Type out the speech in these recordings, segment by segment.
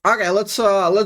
Okay, let's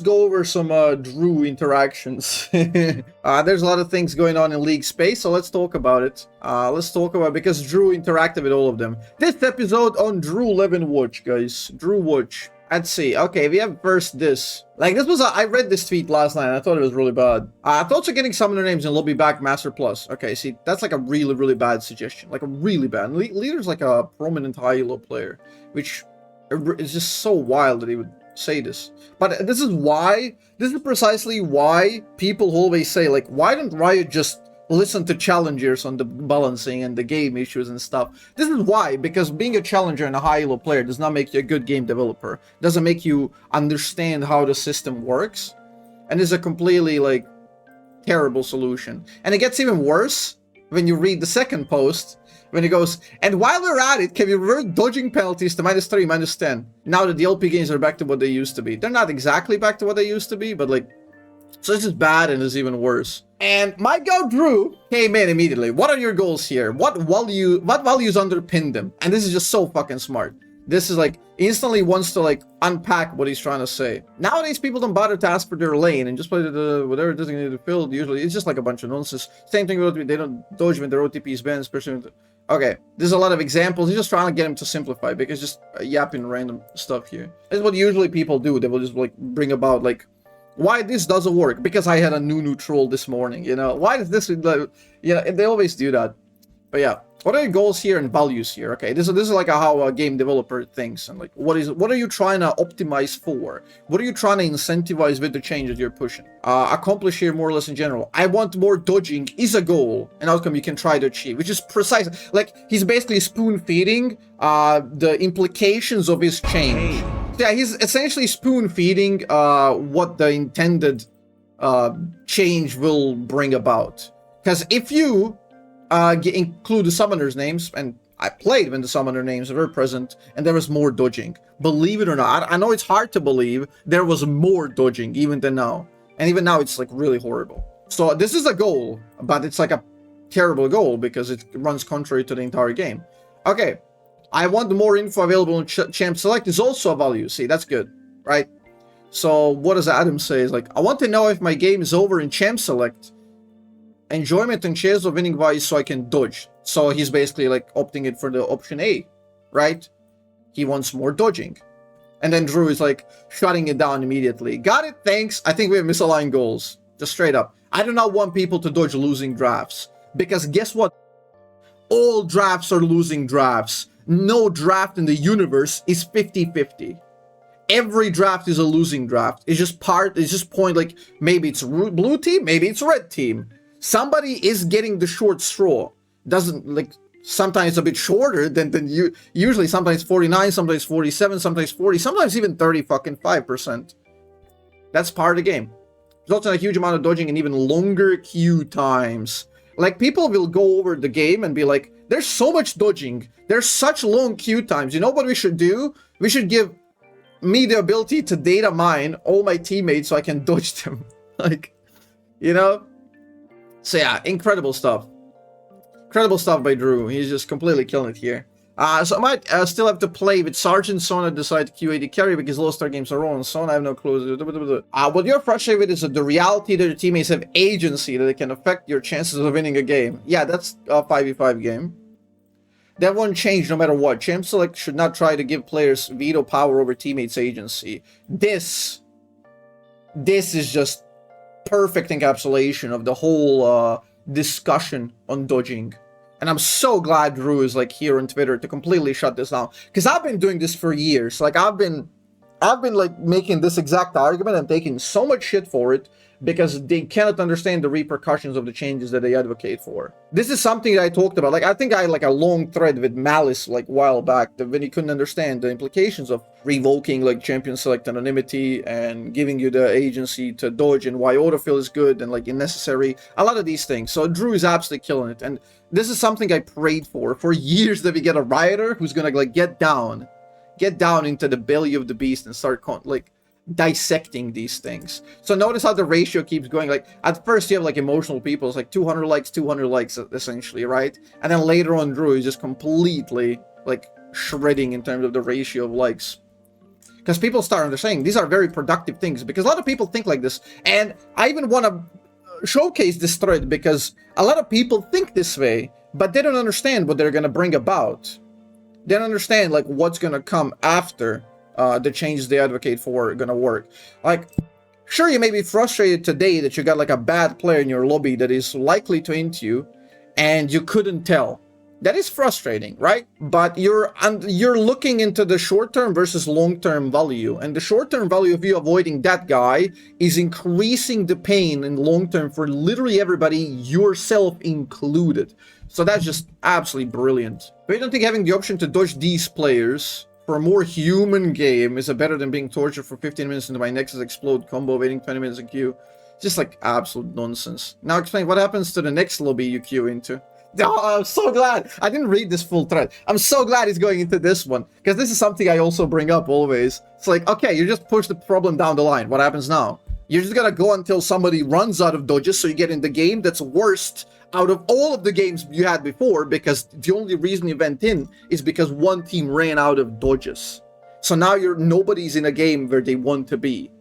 go over some Drew interactions. There's a lot of things going on in League space, so let's talk about it. Let's talk about because Drew interacted with all of them. This episode on Drew Levin Watch, guys. Drew Watch. Let's see. Okay, we have first this. Like this was I read this tweet last night. And I thought it was really bad. Thoughts of getting summoner names in Lobby Back Master Plus. Okay, see that's like a really bad suggestion. Like a really bad. Leader's like a prominent high elo player, which is just so wild that he would say this. But this is precisely why people always say, like, why don't Riot just listen to challengers on the balancing and the game issues and stuff? This is why, because being a challenger and a high elo player does not make you a good game developer. It doesn't make you understand how the system works, and is a completely like terrible solution. And it gets even worse when you read the second post, when it goes, and while we're at it, can we revert dodging penalties to -3, -10? Now that the LP games are back to what they used to be. They're not exactly back to what they used to be, but like, so this is bad and it's even worse. And my guy Drew came in immediately. What are your goals here? What values underpin them? And this is just so fucking smart. This is like, instantly wants to like unpack what he's trying to say. Nowadays, people don't bother to ask for their lane and just play the whatever designated field. Usually, it's just like a bunch of nonsense. Same thing with they don't dodge when their OTPs banned, especially. Okay, there's a lot of examples. He's just trying to get him to simplify because just yapping random stuff here. It's what usually people do. They will just like bring about like why this doesn't work. Because I had a new troll this morning. You know why does this? You know they always do that. But yeah, what are your goals here and values here? Okay, this is like how a game developer thinks and like what are you trying to optimize for? What are you trying to incentivize with the changes you're pushing? Accomplish here more or less in general. I want more dodging is a goal, an outcome you can try to achieve, which is precise. Like he's basically spoon feeding the implications of his change. Yeah, he's essentially spoon feeding what the intended change will bring about. Because if you include the summoners' names, and I played when the summoner names were present, and there was more dodging. Believe it or not, I know it's hard to believe, there was more dodging even than now. And even now, it's like really horrible. So this is a goal, but it's like a terrible goal because it runs contrary to the entire game. Okay, I want more info available in Champ Select is also a value. See, that's good, right? So what does Adam say? Is like, I want to know if my game is over in Champ Select. Enjoyment and chance of winning wise so I can dodge. So he's basically like opting it for the option A, right? He wants more dodging. And then Drew is like shutting it down immediately. Got it, thanks. I think we have misaligned goals. Just straight up. I do not want people to dodge losing drafts. Because guess what? All drafts are losing drafts. No draft in the universe is 50-50. Every draft is a losing draft. It's just point like maybe it's blue team, maybe it's red team. Somebody is getting the short straw. Doesn't like sometimes a bit shorter than you usually. Sometimes 49, sometimes 47, sometimes 40, sometimes even 30%. That's part of the game. There's also a huge amount of dodging and even longer queue times. Like people will go over the game and be like, "There's so much dodging. There's such long queue times. You know what we should do? We should give me the ability to data mine all my teammates so I can dodge them." Like, you know. So yeah, incredible stuff. Incredible stuff by Drew. He's just completely killing it here. So I might still have to play with Sergeant Sona decide Q80 carry because Low Star games are on. Sona, I have no clue. What you're frustrated with is the reality that your teammates have agency that it can affect your chances of winning a game. Yeah, that's a 5v5 game. That won't change no matter what. Champ Select should not try to give players veto power over teammates' agency. This is just perfect encapsulation of the whole discussion on dodging. And I'm so glad Drew is like here on Twitter to completely shut this down. Because I've been doing this for years. Like I've been like making this exact argument and taking so much shit for it because they cannot understand the repercussions of the changes that they advocate for. This is something that I talked about. Like I think I had like a long thread with Malice like a while back that when he couldn't understand the implications of revoking like champion select anonymity and giving you the agency to dodge and why autofill is good and like unnecessary. A lot of these things. So Drew is absolutely killing it. And this is something I prayed for years, that we get a rioter who's gonna like get down into the belly of the beast and start like dissecting these things. So notice how the ratio keeps going. Like at first you have like emotional people, it's like 200 likes essentially, right? And then later on Drew is just completely like shredding in terms of the ratio of likes. because people start understanding these are very productive things, because a lot of people think like this. And I even want to showcase this thread because a lot of people think this way, but they don't understand what they're going to bring about. They don't understand like what's going to come after the changes they advocate for are going to work. Like, sure, you may be frustrated today that you got like a bad player in your lobby that is likely to int you and you couldn't tell. That is frustrating, right? But you're looking into the short-term versus long-term value, and the short-term value of you avoiding that guy is increasing the pain in long-term for literally everybody, yourself included. So that's just absolutely brilliant. But you don't think having the option to dodge these players for a more human game is better than being tortured for 15 minutes into my Nexus explode combo, waiting 20 minutes in queue? Just like absolute nonsense. Now explain what happens to the next lobby you queue into. Oh, I'm so glad. I didn't read this full thread. I'm so glad he's going into this one, because this is something I also bring up always. It's like, okay, you just push the problem down the line. What happens now? You're just gonna go until somebody runs out of dodges, so you get in the game that's worst out of all of the games you had before, because the only reason you went in is because one team ran out of dodges. So now nobody's in a game where they want to be.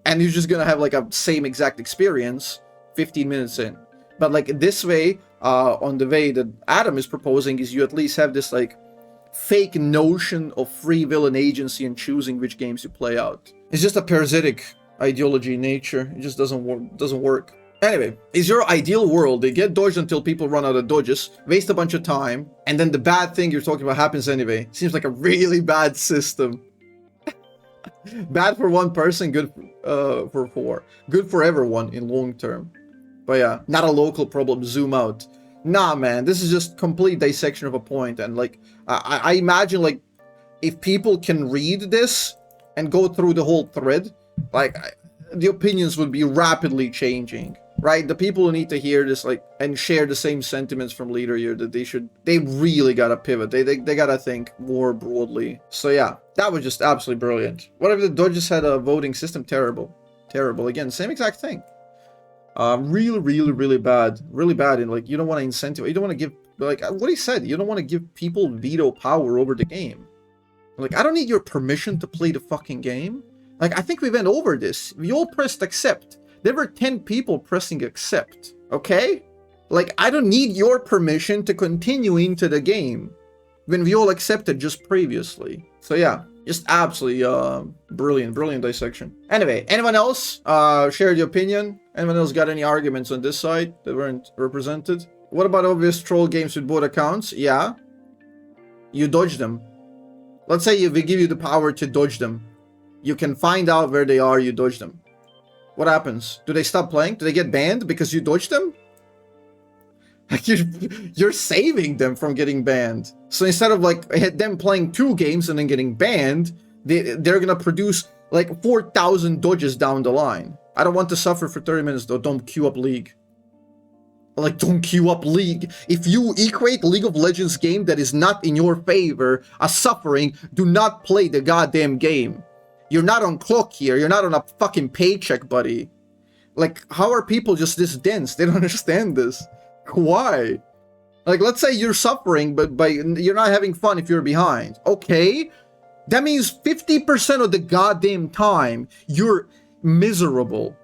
And you're just gonna have like a same exact experience 15 minutes in. But like this way, on the way that Adam is proposing, is you at least have this like fake notion of free will and agency in choosing which games you play out. It's just a parasitic ideology in nature. It just doesn't work. Anyway, is your ideal world they get dodged until people run out of dodges, waste a bunch of time, and then the bad thing you're talking about happens anyway? Seems like a really bad system. Bad for one person, good for four. Good for everyone in long term. But yeah, not a local problem, zoom out. Nah, man, this is just complete dissection of a point. And like, I imagine like, if people can read this and go through the whole thread, like, the opinions would be rapidly changing, right? The people who need to hear this, like, and share the same sentiments from Leader here, that they really gotta pivot. They gotta think more broadly. So yeah, that was just absolutely brilliant. What if the Dodgers had a voting system? Terrible. Terrible. Again, same exact thing. Really bad. Really bad. And like, you don't want to incentivize, you don't want to give, like what he said, you don't want to give people veto power over the game. Like, I don't need your permission to play the fucking game. Like, I think we went over this. We all pressed accept. There were 10 people pressing accept. Okay? Like, I don't need your permission to continue into the game when we all accepted just previously. So yeah, just absolutely brilliant dissection. Anyway, anyone else share the opinion? Anyone else got any arguments on this side that weren't represented? What about obvious troll games with both accounts? Yeah. You dodge them. Let's say we give you the power to dodge them. You can find out where they are, you dodge them. What happens? Do they stop playing? Do they get banned because you dodged them? Like, you're saving them from getting banned. So instead of like them playing 2 games and then getting banned, they're gonna produce like 4,000 dodges down the line. I don't want to suffer for 30 minutes though. Don't queue up League. Like, don't queue up League. If you equate League of Legends game that is not in your favor as suffering, do not play the goddamn game. You're not on clock here. You're not on a fucking paycheck, buddy. Like, how are people just this dense? They don't understand this. Why? Like, let's say you're suffering, but you're not having fun if you're behind. Okay? That means 50% of the goddamn time, you're miserable.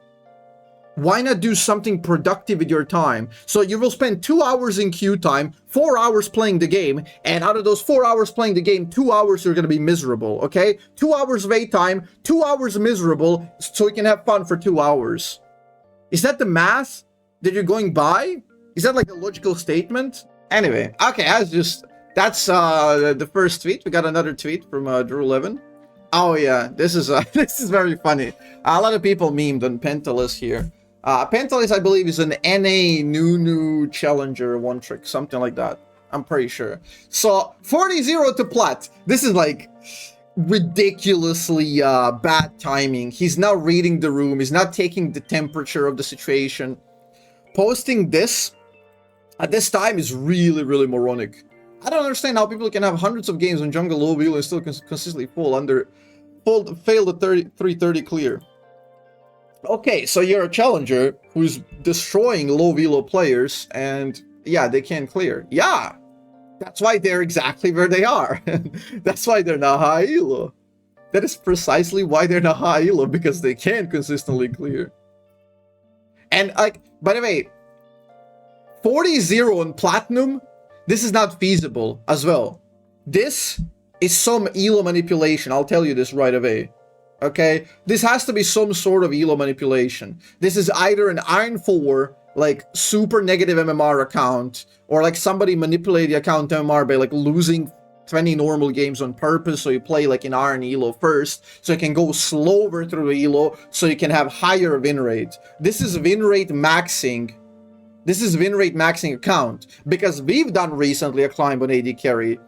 Why not do something productive with your time? So you will spend 2 hours in queue time, 4 hours playing the game, and out of those 4 hours playing the game, 2 hours you're going to be miserable, okay? 2 hours wait time, 2 hours miserable, so you can have fun for 2 hours. Is that the math that you're going by? Is that like a logical statement? Anyway, okay, that's the first tweet. We got another tweet from Drew11. Oh yeah, this is this is very funny. A lot of people memed on Pentalus here. Pentalus, I believe, is an NA new challenger one trick, something like that. I'm pretty sure. So 40-0 to Plat. This is like ridiculously bad timing. He's now reading the room. He's not taking the temperature of the situation. Posting this at this time is really moronic. I don't understand how people can have hundreds of games on jungle low wheel and still consistently fail the 330 clear. Okay, so you're a challenger who's destroying low velo players, and yeah, they can't clear. Yeah, that's why they're exactly where they are. That's why they're not high elo. That is precisely why they're not high elo, because they can't consistently clear. And like, by the way, 40-0 on platinum, this is not feasible as well. This is some elo manipulation, I'll tell you this right away. Okay, this has to be some sort of elo manipulation. This is either an Iron 4, like, super negative MMR account, or like somebody manipulated the account MMR by like losing 20 normal games on purpose, so you play like in Iron elo first, so you can go slower through the elo, so you can have higher win rate. This is win rate maxing. This is win rate maxing account, because we've done recently a climb on AD carry,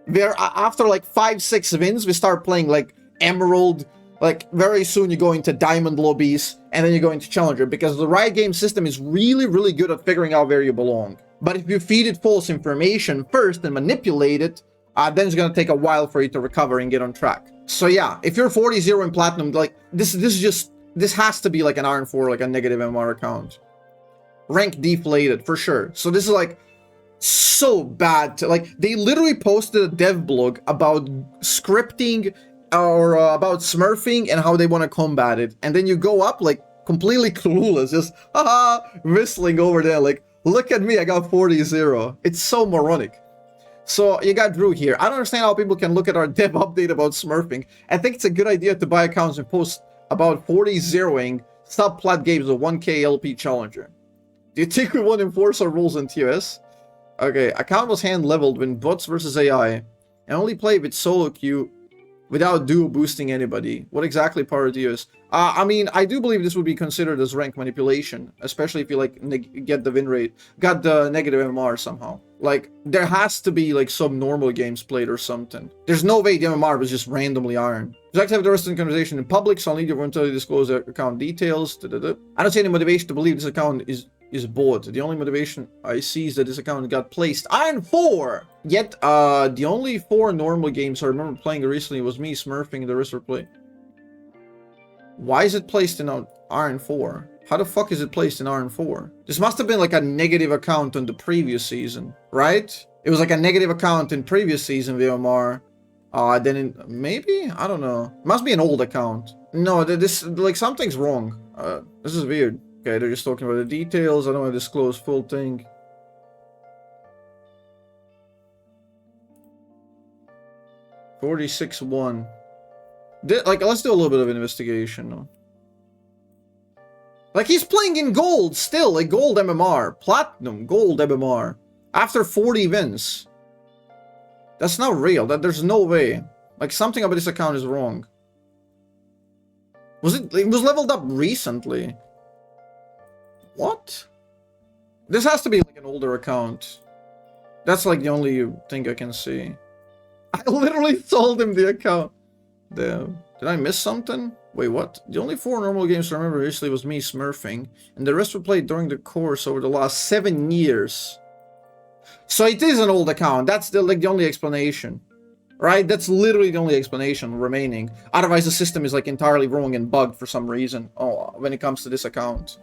where after like 5-6 wins, we start playing like Emerald. Like, very soon you go into Diamond lobbies, and then you go into Challenger, because the Riot Game system is really, really good at figuring out where you belong. But if you feed it false information first and manipulate it, then it's gonna take a while for you to recover and get on track. So yeah, if you're 40-0 in Platinum, like, this has to be like an Iron 4, like a negative MR account. Rank deflated, for sure. So this is like, so bad. Like, they literally posted a dev blog about scripting or about smurfing and how they want to combat it, and then you go up like completely clueless, just haha, whistling over there like, look at me, I got 40-0. It's so moronic. So you got Drew here. I don't understand how people can look at our dev update about smurfing. I think it's a good idea to buy accounts and post about 40-0ing subplat games of 1k LP Challenger. Do you think we want to enforce our rules in TOS? Okay, account was hand leveled when bots versus AI, and only play with solo queue without duo boosting anybody. What exactly part of TOS? I mean, I do believe this would be considered as rank manipulation, especially if you like get the win rate, got the negative MR somehow. Like, there has to be like some normal games played or something. There's no way the MMR was just randomly iron. Would you like to have the rest of the conversation in public, so I'll need everyone to disclose their account details. I don't see any motivation to believe this account is bought. The only motivation I see is that this account got placed Iron 4! Yet, the only 4 normal games I remember playing recently was me smurfing and the rest were played. Why is it placed in Iron 4? How the fuck is it placed in Iron 4? This must have been like a negative account on the previous season, right? It was like a negative account in previous season VMR. Then in, maybe? I don't know. Must be an old account. No, this, like, something's wrong. This is weird. Okay, they're just talking about the details. I don't want to disclose full thing. $46-1. Like, let's do a little bit of investigation. Like, he's playing in gold still, like gold MMR, platinum, gold MMR, after 40 wins. That's not real. There's no way. Like, something about this account is wrong. It was leveled up recently. What? This has to be like an older account. That's like the only thing I can see. I literally sold him the account. Damn. Did I miss something? Wait, what? The only 4 normal games I remember recently was me smurfing, and the rest were played during the course over the last 7 years. So it is an old account. That's the only explanation. Right? That's literally the only explanation remaining. Otherwise, the system is like entirely wrong and bugged for some reason. Oh, when it comes to this account.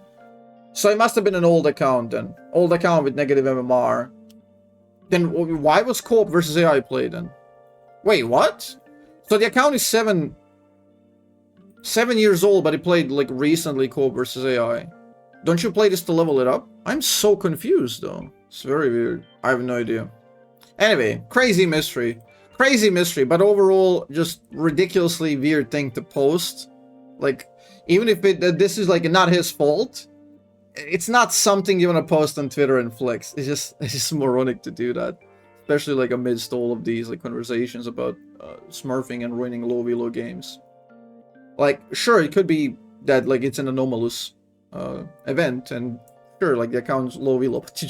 So it must have been an old account then. Old account with negative MMR. Then why was co-op versus AI played then? Wait, what? So the account is 7 years old, but it played like recently co-op versus AI. Don't you play this to level it up? I'm so confused though. It's very weird. I have no idea. Anyway, crazy mystery. Crazy mystery, but overall just ridiculously weird thing to post. Like, even if this is like not his fault, it's not something you want to post on Twitter and flex. It's just moronic to do that, especially like amidst all of these like conversations about smurfing and ruining low elo games. Like, sure, it could be that like it's an anomalous event, and sure, like the account's low elo, but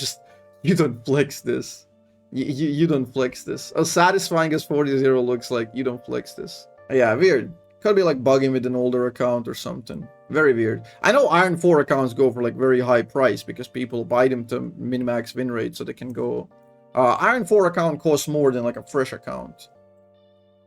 you don't flex this. You don't flex this. As satisfying as 40-0 looks like, you don't flex this. Yeah, weird. Could be like bugging with an older account or something. Very weird. I know Iron 4 accounts go for like very high price because people buy them to min-max win rate so they can go. Iron 4 account costs more than like a fresh account.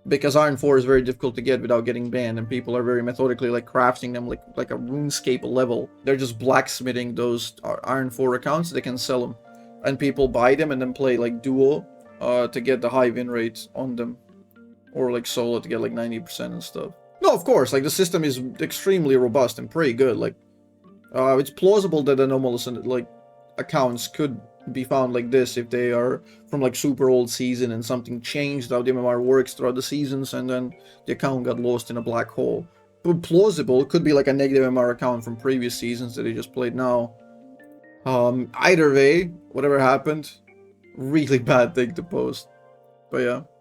Because Iron 4 is very difficult to get without getting banned, and people are very methodically like crafting them like a RuneScape level. They're just blacksmithing those Iron 4 accounts so they can sell them. And people buy them and then play like duo to get the high win rates on them. or like solo to get like 90% and stuff. No, of course, like the system is extremely robust and pretty good. Like, it's plausible that anomalous like accounts could be found like this if they are from like super old season and something changed how the MMR works throughout the seasons and then the account got lost in a black hole. But plausible, it could be like a negative MMR account from previous seasons that they just played now. Either way, whatever happened, really bad thing to post. But yeah.